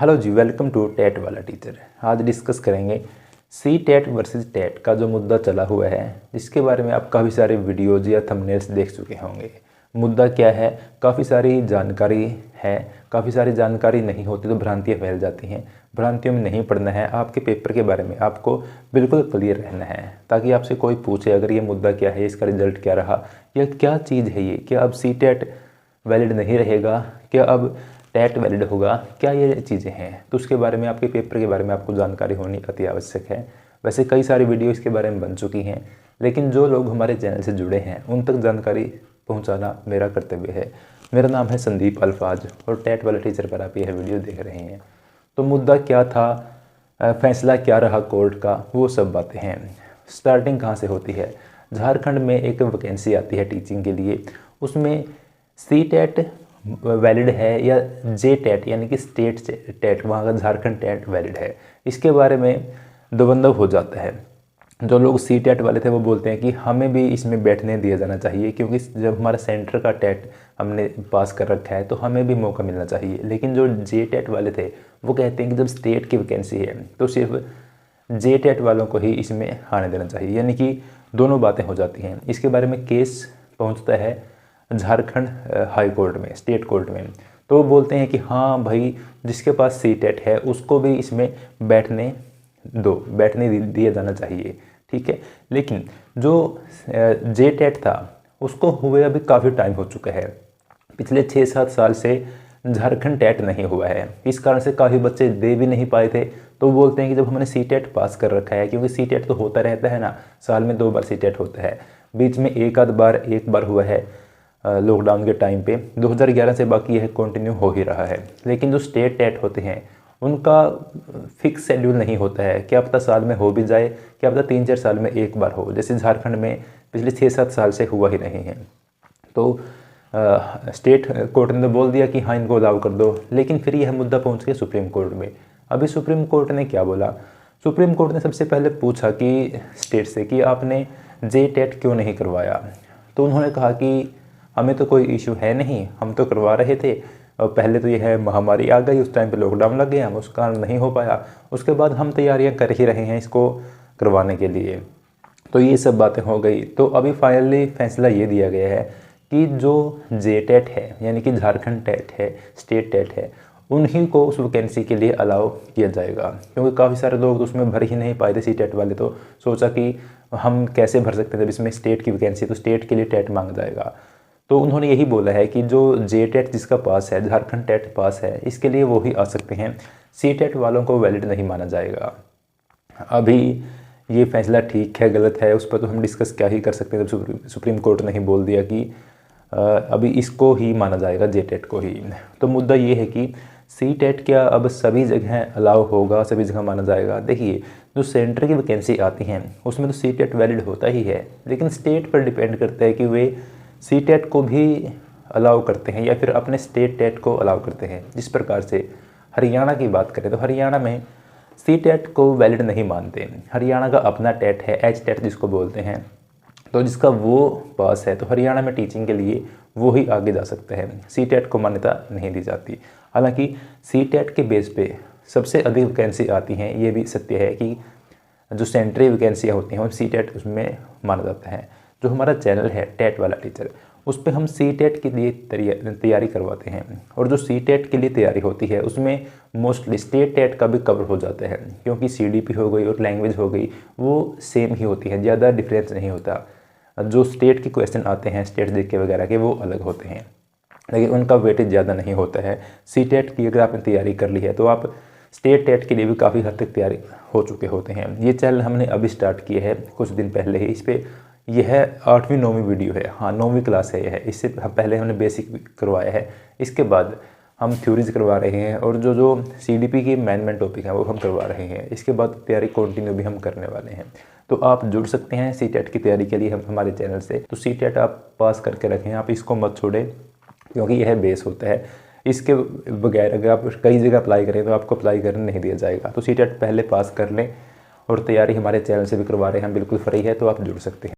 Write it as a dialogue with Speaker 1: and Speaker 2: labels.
Speaker 1: Hello जी, welcome to TET वाला teacher. आज डिस्कस करेंगे सी टेट वर्सेस टेट का जो मुद्दा चला हुआ है, जिसके बारे में आप काफ़ी सारे वीडियोज़ या थंबनेल्स देख चुके होंगे। मुद्दा क्या है, काफ़ी सारी जानकारी है, काफ़ी सारी जानकारी नहीं होती तो भ्रांतियाँ फैल जाती हैं। भ्रांतियों में नहीं पढ़ना है, आपके पेपर के बारे में आपको बिल्कुल क्लियर रहना है, ताकि आपसे कोई पूछे अगर ये मुद्दा क्या है, इसका रिजल्ट क्या रहा, या क्या चीज़ है ये, क्या अब सी टेट वैलिड नहीं रहेगा, क्या अब टेट वैलिड होगा, क्या ये चीज़ें हैं, तो उसके बारे में आपके पेपर के बारे में आपको जानकारी होनी अति आवश्यक है। वैसे कई सारी वीडियो इसके बारे में बन चुकी हैं, लेकिन जो लोग हमारे चैनल से जुड़े हैं उन तक जानकारी पहुंचाना मेरा कर्तव्य है। मेरा नाम है संदीप अल्फाज और टेट वाले टीचर पर आप यह वीडियो देख रहे हैं। तो मुद्दा क्या था, फैसला क्या रहा कोर्ट का, वो सब बातें हैं। स्टार्टिंग कहाँ से होती है, झारखंड में एक वैकेंसी आती है टीचिंग के लिए, उसमें सी टेट वैलिड है या जे टेट यानी कि स्टेट टेट, वहाँ का झारखंड टेट वैलिड है, इसके बारे में द्वंद्व हो जाता है। जो लोग सी टेट वाले थे वो बोलते हैं कि हमें भी इसमें बैठने दिया जाना चाहिए, क्योंकि जब हमारा सेंटर का टेट हमने पास कर रखा है तो हमें भी मौका मिलना चाहिए। लेकिन जो जे टेट वाले थे वो कहते हैं कि जब स्टेट की वैकेंसी है तो सिर्फ जे टेट वालों को ही इसमें आने देना चाहिए, यानी कि दोनों बातें हो जाती हैं। इसके बारे में केस पहुंचता है झारखंड हाई कोर्ट में, स्टेट कोर्ट में। तो वो बोलते हैं कि हाँ भाई, जिसके पास सी टेट है उसको भी इसमें बैठने दिया जाना चाहिए, ठीक है। लेकिन जो जे टेट था उसको हुए अभी काफ़ी टाइम हो चुका है, पिछले 6-7 साल से झारखंड टेट नहीं हुआ है। इस कारण से काफ़ी बच्चे दे भी नहीं पाए थे। तो वो बोलते हैं कि जब हमने सी टेट पास कर रखा है, क्योंकि सी टेट तो होता रहता है ना, साल में 2 बार सी टेट होता है, बीच में एक बार हुआ है लॉकडाउन के टाइम पे 2011 से, बाकी यह कंटिन्यू हो ही रहा है। लेकिन जो स्टेट टेट होते हैं उनका फिक्स शेड्यूल नहीं होता है, क्या पता साल में हो भी जाए, क्या पता 3-4 साल में एक बार हो, जैसे झारखंड में पिछले 6-7 साल से हुआ ही नहीं है। तो स्टेट कोर्ट ने तो बोल दिया कि हाँ इनको अलाउ कर दो, लेकिन फिर यह मुद्दा पहुंच गया सुप्रीम कोर्ट में। अभी सुप्रीम कोर्ट ने क्या बोला, सुप्रीम कोर्ट ने सबसे पहले पूछा कि स्टेट से कि आपने जे टेट क्यों नहीं करवाया। तो उन्होंने कहा कि हमें तो कोई इशू है नहीं, हम तो करवा रहे थे, और पहले तो यह महामारी आ गई, उस टाइम पे लॉकडाउन लग गया, उस कारण नहीं हो पाया। उसके बाद हम तैयारियां कर ही रहे हैं इसको करवाने के लिए। तो ये सब बातें हो गई। तो अभी फाइनली फैसला ये दिया गया है कि जो जे टेट है यानी कि झारखंड टेट है, स्टेट टेट है, उन्हीं को उस वैकेंसी के लिए अलाउ किया जाएगा, क्योंकि काफ़ी सारे लोग तो उसमें भर ही नहीं पाए थे। सी टेट वाले तो सोचा कि हम कैसे भर सकते थे, जब इसमें स्टेट की वैकेंसी तो स्टेट के लिए टेट मांग जाएगा। तो उन्होंने यही बोला है कि जो जे टेट जिसका पास है, झारखंड टेट पास है, इसके लिए वो ही आ सकते हैं, सी टेट वालों को वैलिड नहीं माना जाएगा। अभी ये फैसला ठीक है गलत है उस पर तो हम डिस्कस क्या ही कर सकते हैं, जब सुप्रीम कोर्ट ने ही बोल दिया कि अभी इसको ही माना जाएगा, जे टेट को ही। तो मुद्दा ये है कि सी टेट क्या अब सभी जगह अलाउ होगा, सभी जगह माना जाएगा। देखिए, जो सेंटर की वैकेंसी आती हैं उसमें तो सी टेट वैलिड होता ही है, लेकिन स्टेट पर डिपेंड करता है कि वे सी टेट को भी अलाउ करते हैं या फिर अपने स्टेट टेट को अलाउ करते हैं। जिस प्रकार से हरियाणा की बात करें तो हरियाणा में सी टेट को वैलिड नहीं मानते, हरियाणा का अपना टेट है, एच टेट जिसको बोलते हैं। तो जिसका वो पास है तो हरियाणा में टीचिंग के लिए वो ही आगे जा सकता है, सी टेट को मान्यता नहीं दी जाती। हालांकि सी टेट के बेस पे सबसे अधिक वैकेंसी आती हैं, ये भी सत्य है कि जो सेंट्री वैकेंसियाँ होती हैं वो सी टेट उसमें माना जाता है। जो हमारा चैनल है टेट वाला टीचर, उस पर हम सी टेट के लिए तैयारी करवाते हैं, और जो सी टेट के लिए तैयारी होती है उसमें मोस्टली स्टेट टेट का भी कवर हो जाता है, क्योंकि CDP हो गई और लैंग्वेज हो गई वो सेम ही होती है, ज़्यादा डिफरेंस नहीं होता। जो स्टेट के क्वेश्चन आते हैं स्टेट जीके वगैरह के, वो अलग होते हैं, लेकिन उनका वेटेज ज़्यादा नहीं होता है। सी टेट की अगर आपने तैयारी कर ली है तो आप स्टेट टेट के लिए भी काफ़ी हद तक तैयारी हो चुके होते हैं। ये चैनल हमने अभी स्टार्ट किया है कुछ दिन पहले ही, इस पर यह 8वीं-9वीं वीडियो है, हाँ 9वीं क्लास है यह। इससे पहले हमने बेसिक करवाया है, इसके बाद हम थ्योरीज करवा रहे हैं, और जो CDP की मेन टॉपिक है वो हम करवा रहे हैं। इसके बाद तैयारी कंटिन्यू भी हम करने वाले हैं। तो आप जुड़ सकते हैं सी टेट की तैयारी के लिए हम हमारे चैनल से। तो सी टेट आप पास करके रखें, आप इसको मत छोड़ें, क्योंकि यह बेस होता है। इसके बगैर अगर आप कई जगह अप्लाई करें तो आपको अप्लाई करने नहीं दिया जाएगा। तो सी टेट पहले पास कर लें, और तैयारी हमारे चैनल से भी करवा रहे हैं हम, बिल्कुल फ्री है, तो आप जुड़ सकते हैं।